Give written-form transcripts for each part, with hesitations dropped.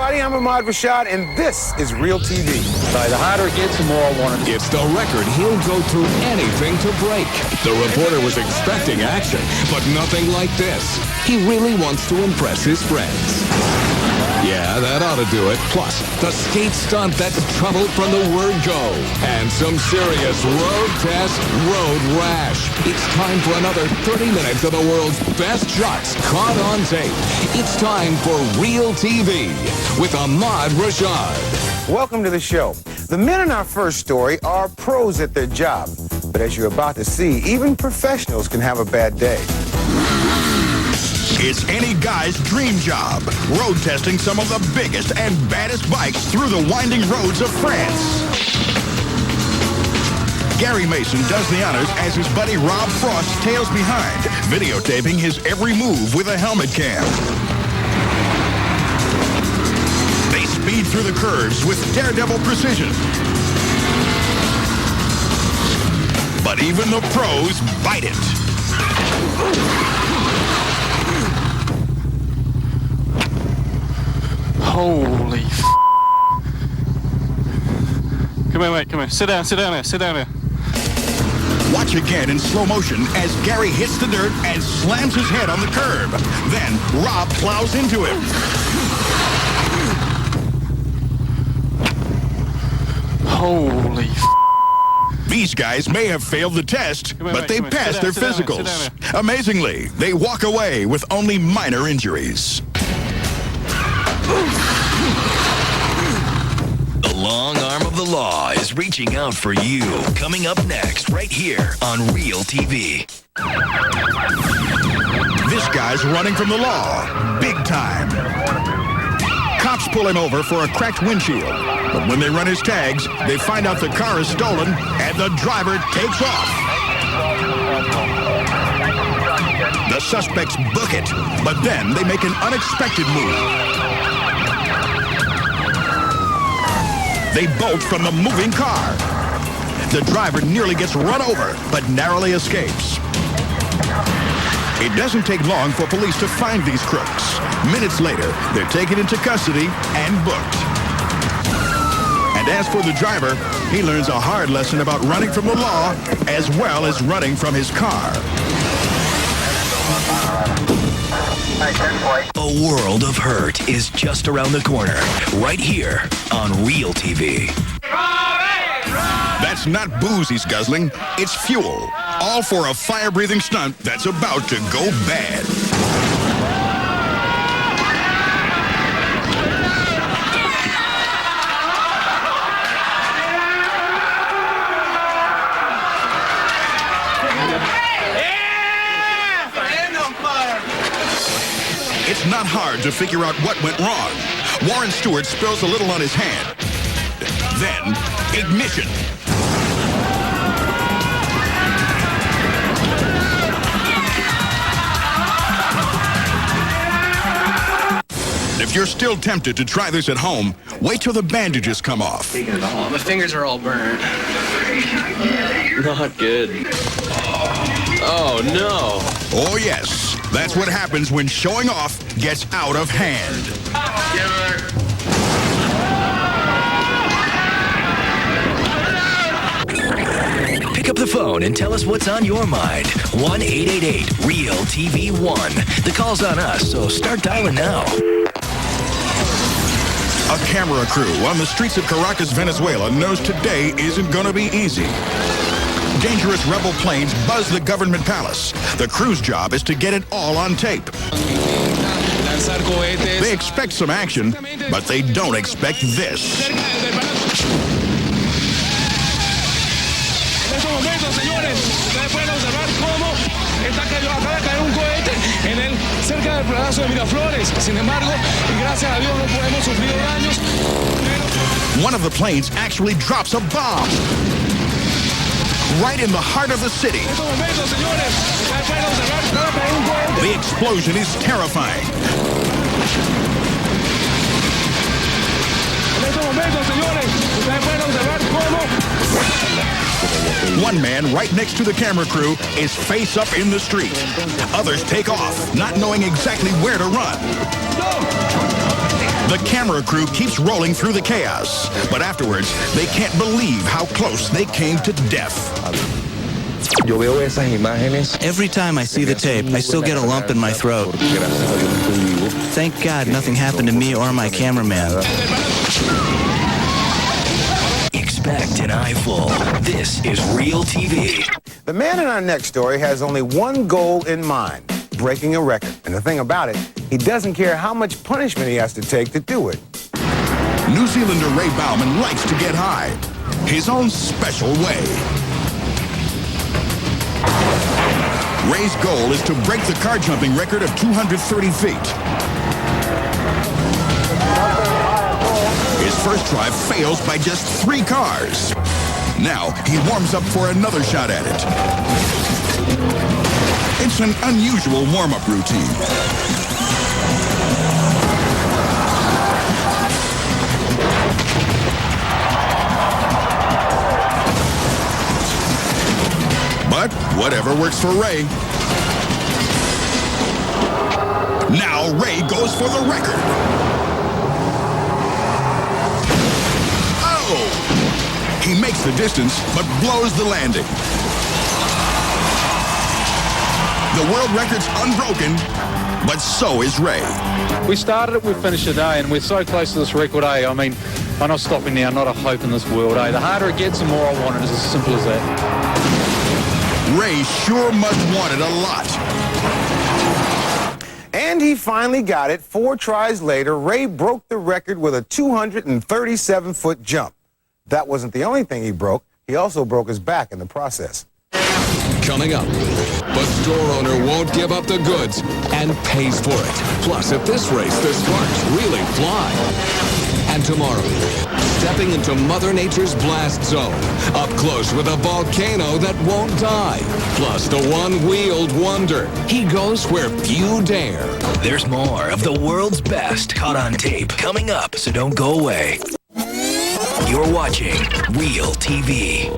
everybody. I'm Ahmad Rashad, and this is Realtv. The hotter it gets, the more I want to. It's the record he'll go through anything to break. The reporter was expecting action, but nothing like this. He really wants to impress his friends. Yeah, that ought to do it. Plus, the skate stunt that's trouble from the word go. And some serious road test, road rash. It's time for another 30 minutes of the world's best shots caught on tape. It's time for Realtv with Ahmad Rashad. Welcome to the show. The men in our first story are pros at their job. But as you're about to see, even professionals can have a bad day. It's any guy's dream job, road testing some of the biggest and baddest bikes through the winding roads of France. Gary Mason does the honors as his buddy Rob Frost tails behind, videotaping his every move with a helmet cam. They speed through the curves with daredevil precision. But even the pros bite it. Holy f***. Come here, mate, come here. Sit down here. Watch again in slow motion as Gary hits the dirt and slams his head on the curb. Then Rob plows into him. Holy f***. These guys may have failed the test, but they passed their physicals. Amazingly, they walk away with only minor injuries. The long arm of the law is reaching out for you. Coming up next, right here on Realtv. This guy's running from the law, big time. Cops pull him over for a cracked windshield. But when they run his tags, they find out the car is stolen and the driver takes off. The suspects book it, but then they make an unexpected move. They bolt from the moving car. The driver nearly gets run over, but narrowly escapes. It doesn't take long for police to find these crooks. Minutes later, they're taken into custody and booked. And as for the driver, he learns a hard lesson about running from the law as well as running from his car. A world of hurt is just around the corner, right here on Realtv. That's not booze he's guzzling, it's fuel. All for a fire-breathing stunt that's about to go bad. It's not hard to figure out what went wrong. Warren Stewart spills a little on his hand. Then, ignition. If you're still tempted to try this at home, wait till the bandages come off. Oh, my fingers are all burnt. Not good. Oh, no. Oh, yes. That's what happens when showing off gets out of hand. Pick up the phone and tell us what's on your mind. 1-888-REAL-TV1. The call's on us, so start dialing now. A camera crew on the streets of Caracas, Venezuela knows today isn't going to be easy. Dangerous rebel planes buzz the government palace. The crew's job is to get it all on tape. They expect some action, but they don't expect this. One of the planes actually drops a bomb right in the heart of the city. The explosion is terrifying. One man right next to the camera crew is face up in the street. Others take off, not knowing exactly where to run. The camera crew keeps rolling through the chaos, but afterwards, they can't believe how close they came to death. Every time I see the tape, I still get a lump in my throat. Thank God nothing happened to me or my cameraman. Expect an eyeful. This is Real TV. The man in our next story has only one goal in mind: breaking a record. And the thing about it, he doesn't care how much punishment he has to take to do it. New Zealander Ray Bauman likes to get high, his own special way. Ray's goal is to break the car jumping record of 230 feet. His first try fails by just 3 cars. Now he warms up for another shot at it. It's an unusual warm-up routine. But whatever works for Ray. Now Ray goes for the record. Oh! He makes the distance, but blows the landing. The world record's unbroken, but so is Ray. We started it, we finished it, eh? And we're so close to this record, eh? I mean, I'm not stopping now, not a hope in this world, eh? The harder it gets, the more I want it. It's as simple as that. Ray sure must want it a lot. And he finally got it. 4 tries later, Ray broke the record with a 237-foot jump. That wasn't the only thing he broke. He also broke his back in the process. Coming up, the store owner won't give up the goods and pays for it. Plus, at this race, the sparks really fly. And tomorrow, stepping into Mother Nature's blast zone, up close with a volcano that won't die. Plus, the one-wheeled wonder. He goes where few dare. There's more of the world's best caught on tape coming up, so don't go away. You're watching Real TV.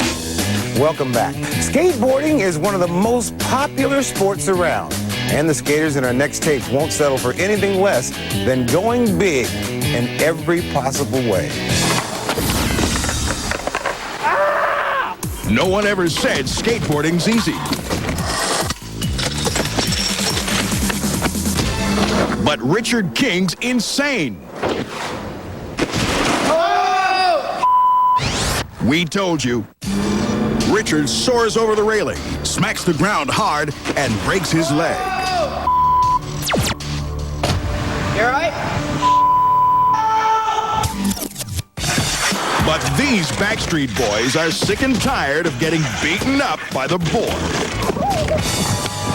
Welcome back. Skateboarding is one of the most popular sports around. And the skaters in our next tape won't settle for anything less than going big in every possible way. No one ever said skateboarding's easy. But Richard King's insane. We told you. Richard soars over the railing, smacks the ground hard, and breaks his leg. You alright? But these Backstreet Boys are sick and tired of getting beaten up by the board.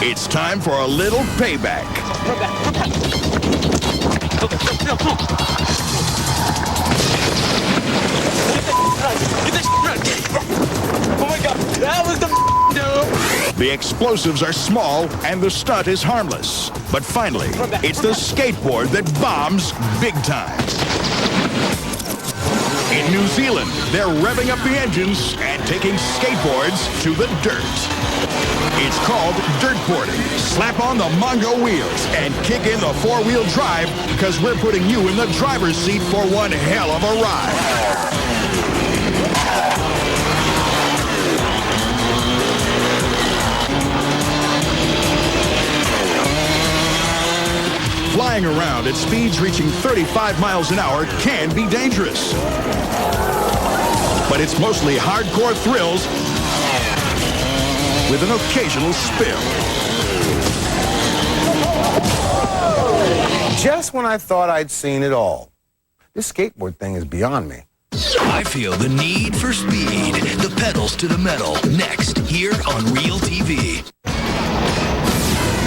It's time for a little payback. Oh my god, that was the dope! The explosives are small and the stunt is harmless. But finally, it's the skateboard that bombs big time. In New Zealand, they're revving up the engines and taking skateboards to the dirt. It's called dirtboarding. Slap on the Mongo wheels and kick in the 4-wheel drive, because we're putting you in the driver's seat for one hell of a ride. Flying around at speeds reaching 35 miles an hour can be dangerous. But it's mostly hardcore thrills with an occasional spill. Just when I thought I'd seen it all. This skateboard thing is beyond me. I feel the need for speed. The pedals to the metal. Next, here on Real TV.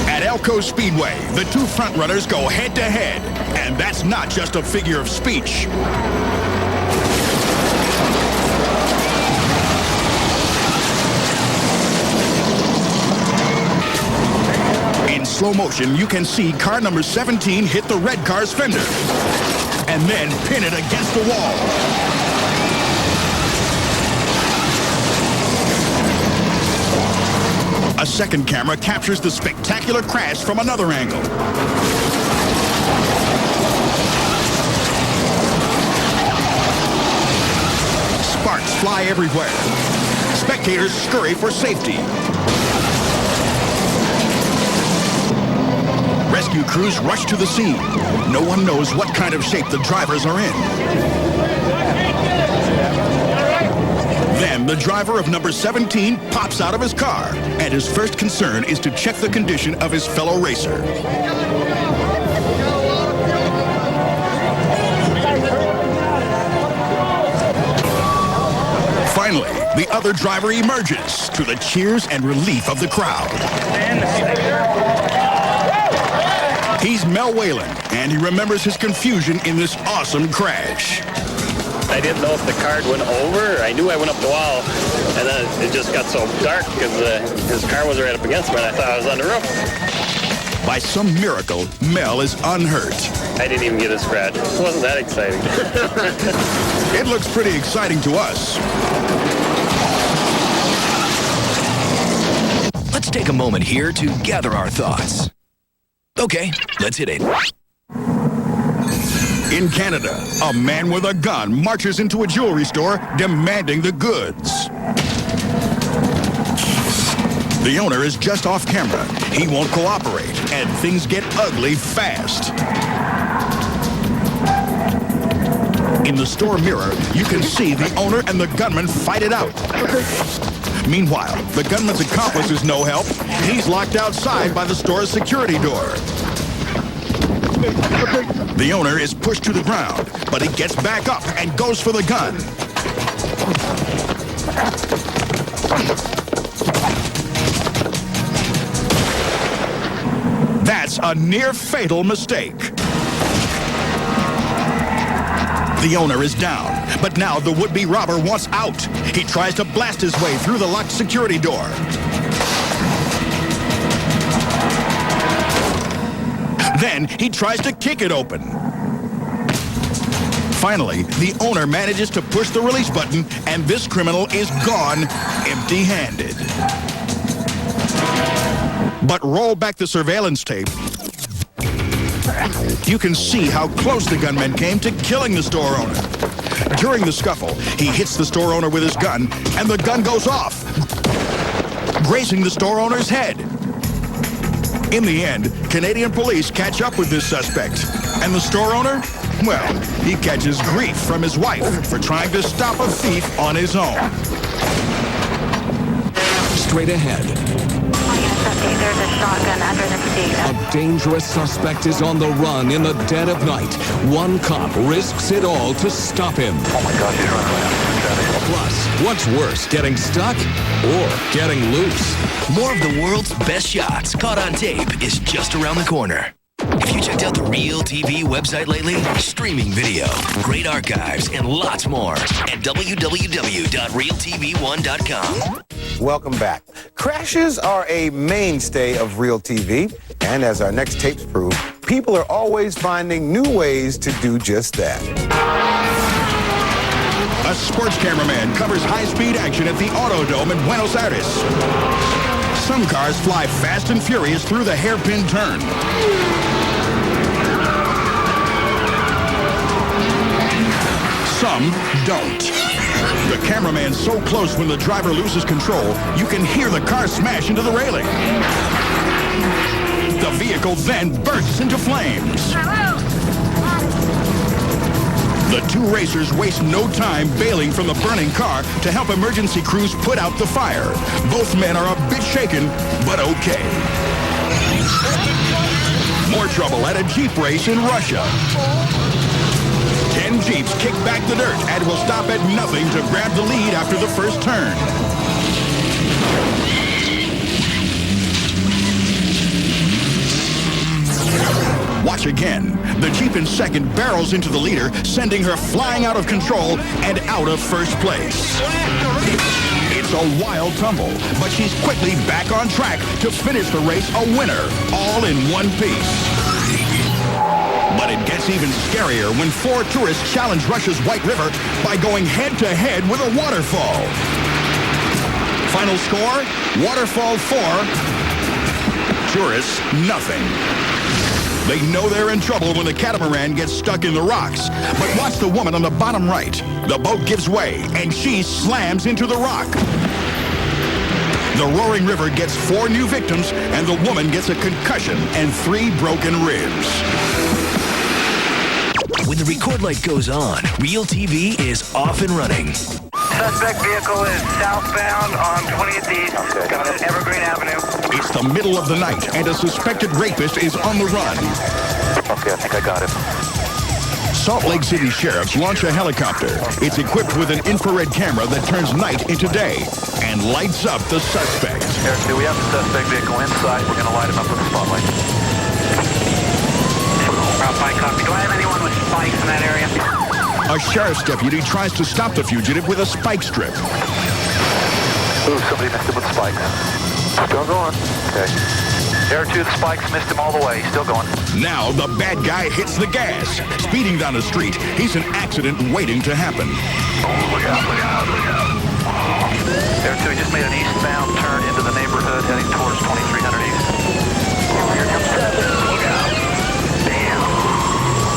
At Elko Speedway, the two frontrunners go head-to-head. And that's not just a figure of speech. In slow motion, you can see car number 17 hit the red car's fender and then pin it against the wall. A second camera captures the spectacular crash from another angle. fly everywhere. Spectators scurry for safety. Rescue crews rush to the scene. No one knows what kind of shape the drivers are in. Then the driver of number 17 pops out of his car, and his first concern is to check the condition of his fellow racer. Finally, the other driver emerges to the cheers and relief of the crowd. He's Mel Whalen, and he remembers his confusion in this awesome crash. I didn't know if the car went over. I knew I went up the wall, and then it just got so dark because his car was right up against me, and I thought I was on the roof. By some miracle, Mel is unhurt. I didn't even get a scratch. It wasn't that exciting. It looks pretty exciting to us. Let's take a moment here to gather our thoughts. Okay, let's hit it. In Canada, a man with a gun marches into a jewelry store demanding the goods. The owner is just off camera. He won't cooperate, and things get ugly fast. In the store mirror, you can see the owner and the gunman fight it out. Meanwhile, the gunman's accomplice is no help. He's locked outside by the store's security door. The owner is pushed to the ground, but he gets back up and goes for the gun. That's a near-fatal mistake. The owner is down, but now the would-be robber wants out. He tries to blast his way through the locked security door. Then he tries to kick it open. Finally, the owner manages to push the release button, and this criminal is gone empty-handed. But roll back the surveillance tape. You can see how close the gunman came to killing the store owner. During the scuffle, he hits the store owner with his gun, and the gun goes off, grazing the store owner's head. In the end, Canadian police catch up with this suspect. And the store owner? Well, he catches grief from his wife for trying to stop a thief on his own. Straight ahead. There's a shotgun under the seat. A dangerous suspect is on the run in the dead of night. One cop risks it all to stop him. Oh my God, he's running right up. Plus, what's worse, getting stuck or getting loose? More of the world's best shots caught on tape is just around the corner. Have you checked out the Realtv website lately? Streaming video, great archives, and lots more at www.realtv1.com. Welcome back. Crashes are a mainstay of Realtv, and as our next tapes prove, people are always finding new ways to do just that. A sports cameraman covers high-speed action at the Autodome in Buenos Aires. Some cars fly fast and furious through the hairpin turn. Some don't. The cameraman's so close when the driver loses control, you can hear the car smash into the railing. The vehicle then bursts into flames. The two racers waste no time bailing from the burning car to help emergency crews put out the fire. Both men are a bit shaken, but okay. More trouble at a Jeep race in Russia. 10 Jeeps kick back the dirt and will stop at nothing to grab the lead after the first turn. Watch again. The Jeep in second barrels into the leader, sending her flying out of control and out of first place. It's a wild tumble, but she's quickly back on track to finish the race a winner, all in one piece. But it gets even scarier when 4 tourists challenge Russia's White River by going head-to-head with a waterfall. Final score, Waterfall 4, tourists, nothing. They know they're in trouble when the catamaran gets stuck in the rocks. But watch the woman on the bottom right. The boat gives way, and she slams into the rock. The roaring river gets 4 new victims, and the woman gets a concussion and 3 broken ribs. When the record light goes on, Realtv is off and running. Suspect vehicle is southbound on 20th East, coming in Evergreen Avenue. It's the middle of the night, and a suspected rapist is on the run. Okay, I think I got him. Salt Lake City sheriffs launch a helicopter. It's equipped with an infrared camera that turns night into day and lights up the suspect. Air 2, we have the suspect vehicle inside. We're going to light him up with a spotlight. Fine copy. Do I have anyone with spikes in that area? A sheriff's deputy tries to stop the fugitive with a spike strip. Ooh, somebody missed him with spikes. Still going. Okay. Air 2, the spikes missed him all the way. Still going. Now the bad guy hits the gas. Speeding down the street, he's an accident waiting to happen. Oh, look out, look out, look out. Air 2, he just made an eastbound turn into the neighborhood heading towards 2300 East. Here comes 7. Look out. Damn.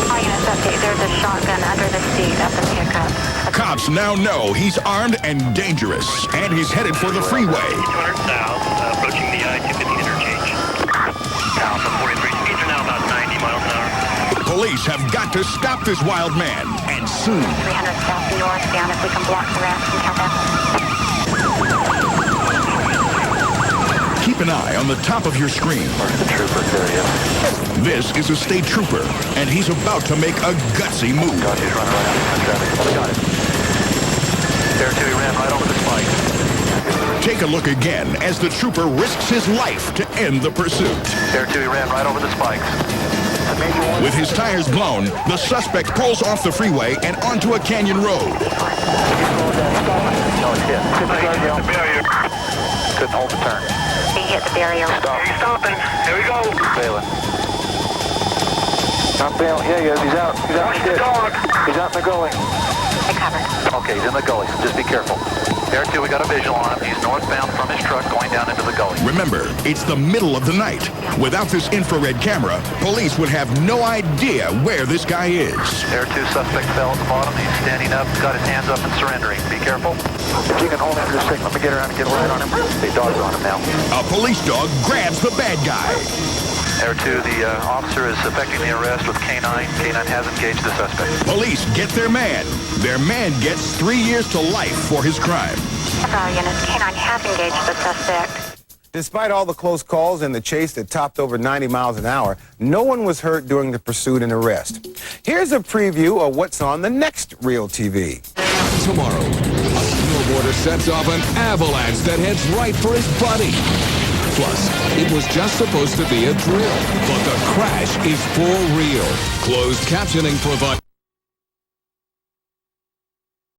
All units update. There's a shotgun under the seat of the pickup. Cops now know he's armed and dangerous, and he's headed for the freeway. 200 south, approaching the I-250 interchange. South of 43 speeds are now about 90 miles an hour. Police have got to stop this wild man, and soon. 300 south northbound if we can block the rest and count that. Keep an eye on the top of your screen. The trooper, there he is. This is a state trooper, and he's about to make a gutsy move. God, he's running right out of traffic. Oh, we got it. Air 2, he ran right over the spike. Take a look again as the trooper risks his life to end the pursuit. Air 2, he ran right over the spikes. With his tires blown, the suspect pulls off the freeway and onto a canyon road. No, it's hit. Hit the barrier. Couldn't hold the turn. He hit the barrier. Stop. He's stopping. Here we go. Bailing. Not bailing. Yeah, he is. He's out. He's out in the ditch. He's out in the gully. I covered. Okay, he's in the gully, so just be careful. Air 2, we got a visual on him. He's northbound from his truck going down into the gully. Remember, it's the middle of the night. Without this infrared camera, police would have no idea where this guy is. Air 2, suspect fell at the bottom. He's standing up, got his hands up and surrendering. Be careful. If you can hold him for a second, let me get around and get right on him. The dog's on him now. A police dog grabs the bad guy. Air 2, the officer is effecting the arrest with K9. K9 has engaged the suspect. Police get their man. Their man gets 3 years to life for his crime. Several units. K9 has engaged the suspect. Despite all the close calls and the chase that topped over 90 miles an hour, no one was hurt during the pursuit and arrest. Here's a preview of what's on the next Realtv. Tomorrow, a snowboarder sets off an avalanche that heads right for his buddy. Plus, it was just supposed to be a drill, but the crash is for real. Closed captioning provided.